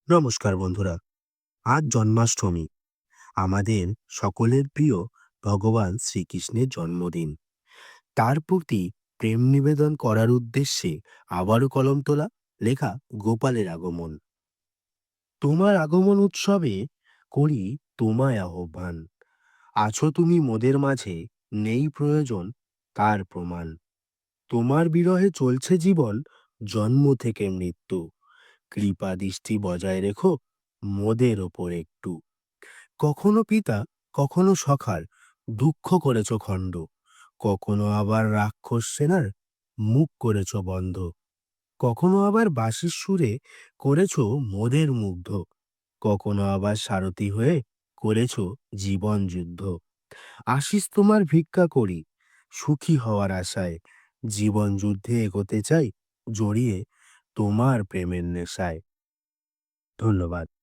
নমস্কার বন্ধুরা। আজ জন্মাষ্টমী, আমাদের সকলের প্রিয় ভগবান শ্রীকৃষ্ণের জন্মদিন। তার প্রতি প্রেম নিবেদন করার উদ্দেশ্যে আবারও কলম তোলা, লেখা গোপালের আগমন। তোমার আগমন উৎসবে করি তোমায় আহ্বান। আছো তুমি মোদের মাঝে, নেই প্রয়োজন তার প্রমাণ। তোমার বিরহে চলছে জীবন, জন্ম থেকে মৃত্যু। কৃপা দৃষ্টি বজায় রেখো মোদের ওপর একটু। কখনো পিতা, কখনো সখার দুঃখ করেছ খণ্ড, কখনো আবার রাক্ষস সেনার মুখ করেছ বন্ধ, কখনো আবার বাঁশির সুরে করেছ মোদের মুগ্ধ, কখনো আবার সারথি হয়ে করেছ জীবন যুদ্ধ। আশিস তোমার ভিক্ষা করি সুখী হওয়ার আশায়, জীবন যুদ্ধে এগোতে চাই জড়িয়ে তোমার প্রেমের নেশায়। ধন্যবাদ।